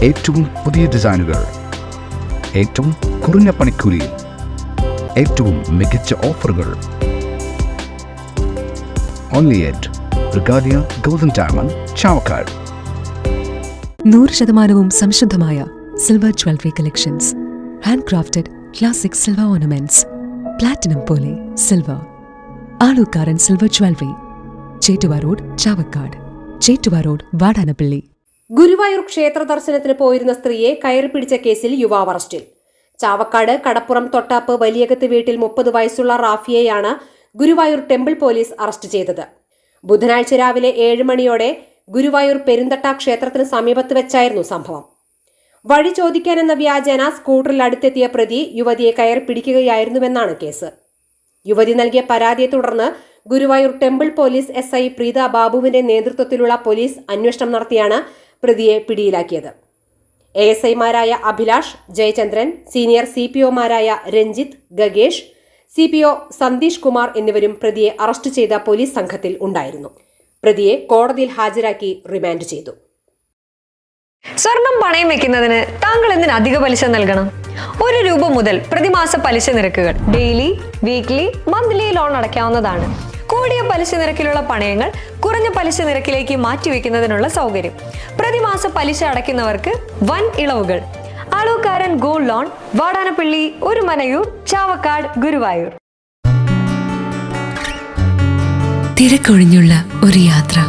ഏറ്റവും പുതിയ ഡിസൈനുകൾ, ഏറ്റവും കുറഞ്ഞ പണിക്കൂലി, ഏറ്റവും മികച്ച ഓഫറുകൾ. Only at Regalia Golden Diamond, Chavakkad. 100% സംശുദ്ധമായ silver jewellery collections. Hand crafted classic silver ornaments. Platinum പോലെ silver. Alukkaran silver jewellery, Chettuva road, Chavakkad. Chettuva road, Vadanappally. Guruvayur ക്ഷേത്ര ദർശനത്തിന് പോയിരുന്ന സ്ത്രീയെ കയറി പിടിച്ച കേസിൽ യുവാവ് അറസ്റ്റിൽ. ചാവക്കാട് കടപ്പുറം തൊട്ടാപ്പ് വലിയകത്ത് വീട്ടിൽ 30 വയസ്സുള്ള റാഫിയെയാണ് ഗുരുവായൂർ ടെമ്പിൾ പോലീസ് അറസ്റ്റ് ചെയ്തത്. ബുധനാഴ്ച രാവിലെ 7 മണിയോടെ ഗുരുവായൂർ പെരുന്തട്ട ക്ഷേത്രത്തിന് സമീപത്ത് വെച്ചായിരുന്നു സംഭവം. വഴി ചോദിക്കാനെന്ന വ്യാജേന സ്കൂട്ടറിൽ അടുത്തെത്തിയ പ്രതി യുവതിയെ കയറി പിടിക്കുകയായിരുന്നുവെന്നാണ് കേസ്. യുവതി നൽകിയ പരാതിയെ തുടർന്ന് Guruvayur temple police SI Preetha ബാബുവിന്റെ നേതൃത്വത്തിലുള്ള പോലീസ് അന്വേഷണം നടത്തിയാണ് പ്രതിയെ പിടിയിലാക്കിയത്. ASIമാരായ അഭിലാഷ്, ജയചന്ദ്രൻ, സീനിയർ CPOമാരായ രഞ്ജിത്ത്, ഗഗേഷ്, CPO സന്തീഷ് കുമാർ എന്നിവരും പ്രതിയെ അറസ്റ്റ് ചെയ്ത പോലീസ് സംഘത്തിൽ ഉണ്ടായിരുന്നു. പ്രതിയെ കോടതിയിൽ ഹാജരാക്കി റിമാൻഡ് ചെയ്തു. സ്വർണം പണയം വെക്കുന്നതിന് താങ്കൾ എന്തിന് അധിക പലിശ നൽകണം? 1 രൂപ മുതൽ പ്രതിമാസ പലിശ നിരക്കുകൾ ഡെയിലി, വീക്ക്ലി, മന്ത്ലി ലോൺ അടയ്ക്കാവുന്നതാണ്. കൂടിയ പലിശ നിരക്കിലുള്ള പണയങ്ങൾ കുറഞ്ഞ പലിശ നിരക്കിലേക്ക് മാറ്റിവെക്കുന്നതിനുള്ള സൗകര്യം. പ്രതിമാസ പലിശ അടയ്ക്കുന്നവർക്ക് വൻ ഇളവുകൾ. Alukkaran gold loan, Vadanappally, Orumanayur, Chavakkad, Guruvayur. തിരക്കൊഴിഞ്ഞുള്ള ഒരു യാത്ര,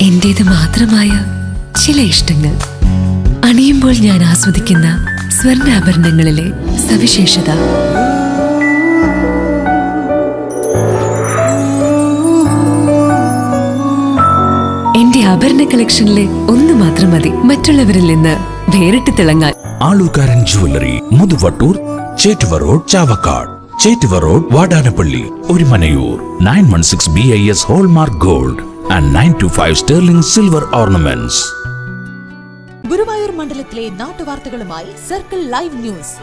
എന്റേത് മാത്രമായ ചില ഇഷ്ടങ്ങൾ, അണിയുമ്പോൾ ഞാൻ ആസ്വദിക്കുന്ന സ്വർണ്ണാഭരണങ്ങളിലെ സവിശേഷത. എന്റെ ആഭരണ കളക്ഷനിലെ ഒന്ന് മാത്രം മതി മറ്റുള്ളവരിൽ നിന്ന് വേറിട്ട് തിളങ്ങാൻ. Alukkaran jewellery, Muthuvattoor, Chettuva road, Chavakkad. Chettuva road, Vadanappally, Orumanayur. 916 BIS hallmark gold and 925 sterling silver ornaments. Guruvayur മണ്ഡലത്തിലെ നാട്ടുവാർത്തകളുമായി സർക്കിൾ ലൈവ് ന്യൂസ്.